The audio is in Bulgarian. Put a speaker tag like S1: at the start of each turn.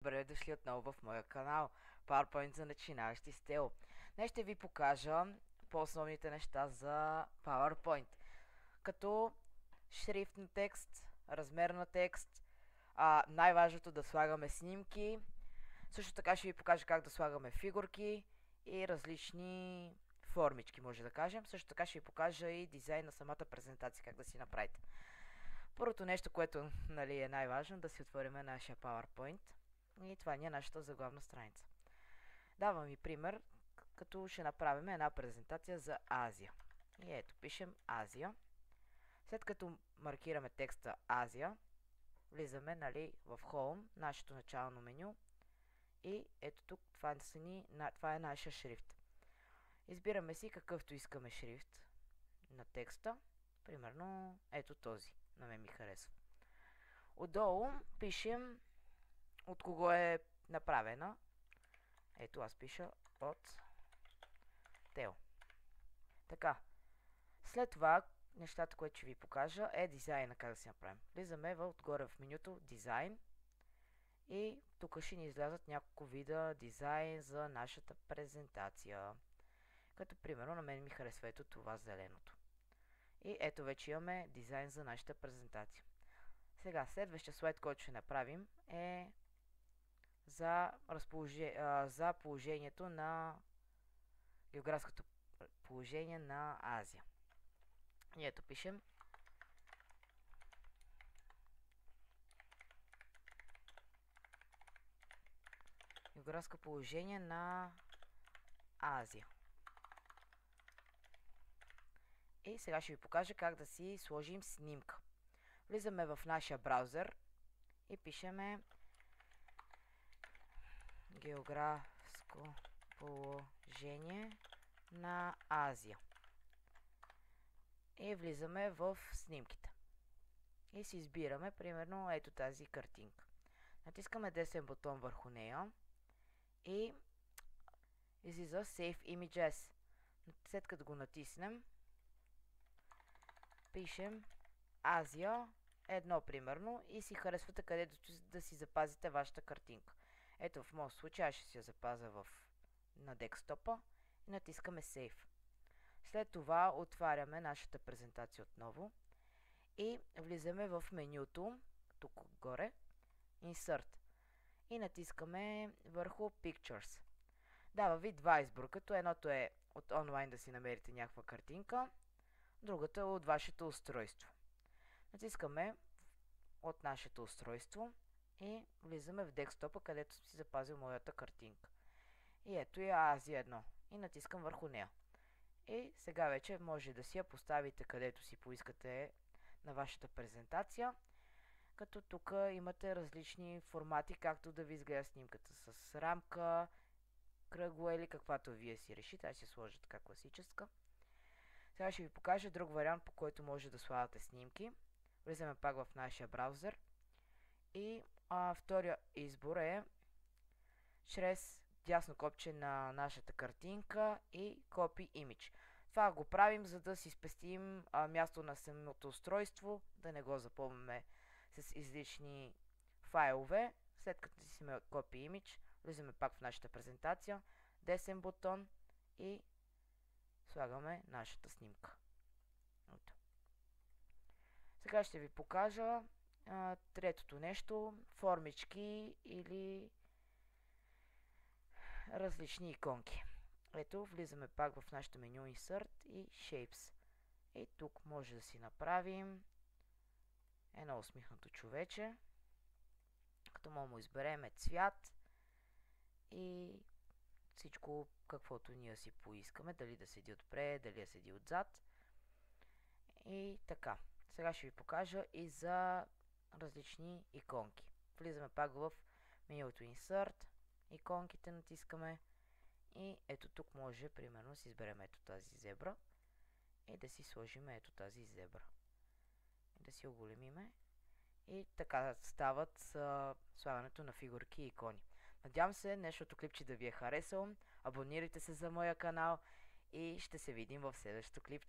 S1: Добре дошли отново в моя канал PowerPoint за начинащи с Тео. Днес ще ви покажа по-основните неща за PowerPoint, като шрифт на текст, размер на текст, най-важното да слагаме снимки. Също така ще ви покажа как да слагаме фигурки и различни формички, може да кажем. Също така ще ви покажа и дизайн на самата презентация, как да си направите. Първото нещо, което е най-важно, да си отворим нашия PowerPoint. И това ни е нашата заглавна страница. Давам ви пример, като ще направим една презентация за Азия. И ето, пишем Азия. След като маркираме текста Азия, влизаме в Home, нашето начално меню. И ето тук, това е нашия шрифт. Избираме си какъвто искаме шрифт на текста. Примерно, ето този. На мен ми харесва. Отдолу пишем от кого е направена. Ето аз пиша от Тео. Така. След това, нещата, които ще ви покажа, е дизайна, как да си направим. Влизаме отгоре в менюто дизайн и тук ще ни излязат няколко вида дизайн за нашата презентация. Като примерно на мен ми харесва ето това зеленото. И ето вече имаме дизайн за нашата презентация. Сега, следващия слайд, който ще направим е за положението на географското положение на Азия. И ето пишем географско положение на Азия. И сега ще ви покажа как да си сложим снимка. Влизаме в нашия браузър и пишеме географско положение на Азия. И влизаме в снимките. И си избираме, примерно, ето тази картинка. Натискаме десен бутон върху нея и излиза Save Images. След като го натиснем, пишем Азия, едно примерно, и си харесвате където да си запазите вашата картинка. Ето в моят случай аз ще си я запазя на десктопа и натискаме Save. След това отваряме нашата презентация отново и влизаме в менюто, тук горе, Insert, и натискаме върху Pictures. Дава ви два избора, като едното е от онлайн да си намерите някаква картинка, другата е от вашето устройство. Натискаме от нашето устройство и влизаме в десктопа, където си запазил моята картинка. И ето я Азия 1. И натискам върху нея. И сега вече може да си я поставите където си поискате на вашата презентация. Като тук имате различни формати, както да ви изгледа снимката. С рамка, кръгла или каквато вие си решите. Аз ще сложа така класическа. Сега ще ви покажа друг вариант, по който може да слагате снимки. Влизаме пак в нашия браузър. И втория избор е чрез дясно копче на нашата картинка и Copy Image. Това го правим, за да си спестим място на самото устройство, да не го запомняме с излични файлове. След като си сме Copy Image, влизаме пак в нашата презентация, десен бутон и слагаме нашата снимка. Ето. Сега ще ви покажа третото нещо, формички или различни иконки. Ето, влизаме пак в нашето меню Insert и Shapes. И тук може да си направим едно усмихнато човече, като му избереме цвят и всичко каквото ние си поискаме, дали да седи отпред, дали да седи отзад. И така. Сега ще ви покажа и за различни иконки. Влизаме пак в менюто Insert, иконките натискаме и ето тук може, примерно, си изберем ето тази зебра и да си сложим ето тази зебра. И да си оголемиме и така стават слагането на фигурки и икони. Надявам се днешното клипче да ви е харесало. Абонирайте се за моя канал и ще се видим в следващото клипче.